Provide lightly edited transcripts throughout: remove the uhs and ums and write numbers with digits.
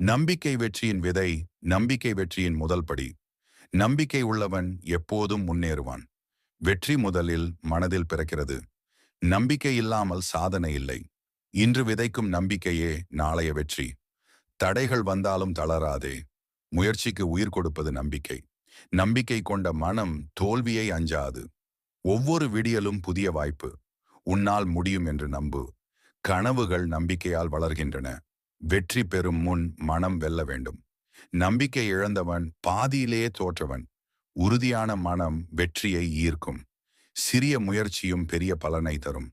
நம்பிக்கை வெற்றியின் விதை, நம்பிக்கை வெற்றியின் முதல் படி. நம்பிக்கை உள்ளவன் எப்போதும் முன்னேறுவான். வெற்றி முதலில் மனதில் பிறக்கிறது. நம்பிக்கை இல்லாமல் சாதனை இல்லை. இன்று விதைக்கும் நம்பிக்கையே நாளைய வெற்றி. தடைகள் வந்தாலும் தளராதே. முயற்சிக்கு உயிர் கொடுப்பது நம்பிக்கை. நம்பிக்கை கொண்ட மனம் தோல்வியை அஞ்சாது. ஒவ்வொரு விடியலும் புதிய வாய்ப்பு. உன்னால் முடியும் என்று நம்பு. கனவுகள் நம்பிக்கையால் வளர்கின்றன. வெற்றி பெறும் முன் மனம் வெல்ல வேண்டும். நம்பிக்கை இழந்தவன் பாதியிலேயே தோற்றவன். உறுதியான மனம் வெற்றியை ஈர்க்கும். சிறிய முயற்சியும் பெரிய பலனை தரும்.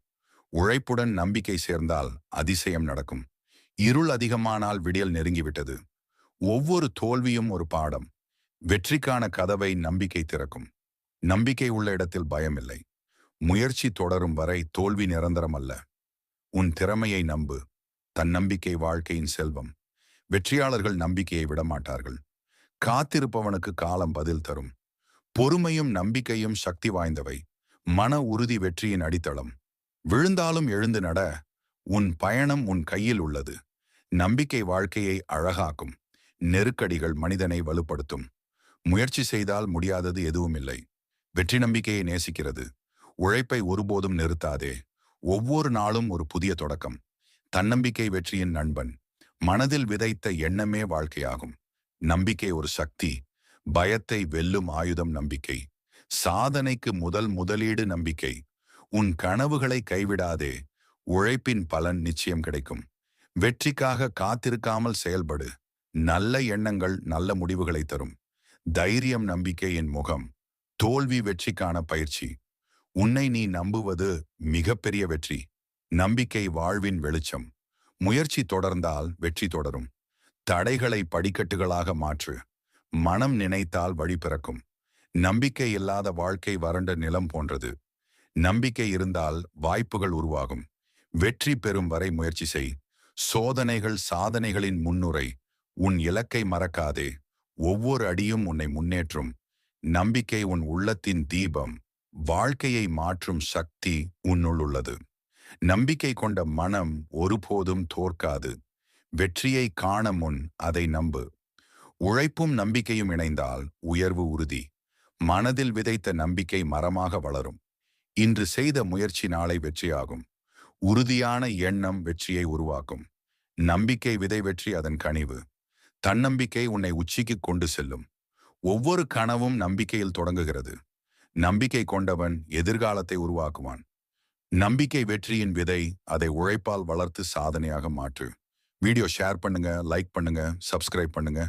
உழைப்புடன் நம்பிக்கை சேர்ந்தால் அதிசயம் நடக்கும். இருள் அதிகமானால் விடியல் நெருங்கிவிட்டது. ஒவ்வொரு தோல்வியும் ஒரு பாடம். வெற்றிக்கான கதவை நம்பிக்கை திறக்கும். நம்பிக்கை உள்ள இடத்தில் பயமில்லை. முயற்சி தொடரும் வரை தோல்வி நிரந்தரம் அல்ல. உன் திறமையை நம்பு. தன்னம்பிக்கை வாழ்க்கையின் செல்வம். வெற்றியாளர்கள் நம்பிக்கையை விடமாட்டார்கள். காத்திருப்பவனுக்கு காலம் பதில் தரும். பொறுமையும் நம்பிக்கையும் சக்தி வாய்ந்தவை. மன உறுதி வெற்றியின் அடித்தளம். விழுந்தாலும் எழுந்து நட. உன் பயணம் உன் கையில் உள்ளது. நம்பிக்கை வாழ்க்கையை அழகாக்கும். நெருக்கடிகள் மனிதனை வலுப்படுத்தும். முயற்சி செய்தால் முடியாதது எதுவும் இல்லை. வெற்றி நம்பிக்கையை நேசிக்கிறது. உழைப்பை ஒருபோதும் நிறுத்தாதே. ஒவ்வொரு நாளும் ஒரு புதிய தொடக்கம். தன்னம்பிக்கை வெற்றியின் நண்பன். மனதில் விதைத்த எண்ணமே வாழ்க்கையாகும். நம்பிக்கை ஒரு சக்தி. பயத்தை வெல்லும் ஆயுதம் நம்பிக்கை. சாதனைக்கு முதலீடு நம்பிக்கை. உன் கனவுகளை கைவிடாதே. உழைப்பின் பலன் நிச்சயம் கிடைக்கும். வெற்றிக்காக காத்திருக்காமல் செயல்படு. நல்ல எண்ணங்கள் நல்ல முடிவுகளை தரும். தைரியம் நம்பிக்கையின் முகம். தோல்வி வெற்றிக்கான பயிற்சி. உன்னை நீ நம்புவது மிகப்பெரிய வெற்றி. நம்பிக்கை வாழ்வின் வெளிச்சம். முயற்சி தொடர்ந்தால் வெற்றி தொடரும். தடைகளை படிக்கட்டுகளாக மாற்று. மனம் நினைத்தால் வழி பிறக்கும். நம்பிக்கை இல்லாத வாழ்க்கை வறண்ட நிலம் போன்றது. நம்பிக்கை இருந்தால் வாய்ப்புகள் உருவாகும். வெற்றி பெறும் வரை முயற்சி செய். சோதனைகள் சாதனைகளின் முன்னுரை. உன் இலக்கை மறக்காதே. ஒவ்வொரு அடியும் உன்னை முன்னேற்றும். நம்பிக்கை உன் உள்ளத்தின் தீபம். வாழ்க்கையை மாற்றும் சக்தி உன்னுள் உள்ளது. நம்பிக்கை கொண்ட மனம் ஒருபோதும் தோற்காது. வெற்றியை காண முன் அதை நம்பு. உழைப்பும் நம்பிக்கையும் இணைந்தால் உயர்வு உறுதி. மனதில் விதைத்த நம்பிக்கை மரமாக வளரும். இன்று செய்த முயற்சி நாளை வெற்றியாகும். உறுதியான எண்ணம் வெற்றியை உருவாக்கும். நம்பிக்கை விதை வெற்றி அதன் கனிவு. தன்னம்பிக்கை உன்னை உச்சிக்கு கொண்டு செல்லும். ஒவ்வொரு கனவும் நம்பிக்கையில் தொடங்குகிறது. நம்பிக்கை கொண்டவன் எதிர்காலத்தை உருவாக்குவான். நம்பிக்கை வெற்றியின் விதை. அதை உழைப்பால் வளர்த்து சாதனையாக மாற்று. வீடியோ ஷேர் பண்ணுங்க, லைக் பண்ணுங்க, சப்ஸ்கிரைப் பண்ணுங்க.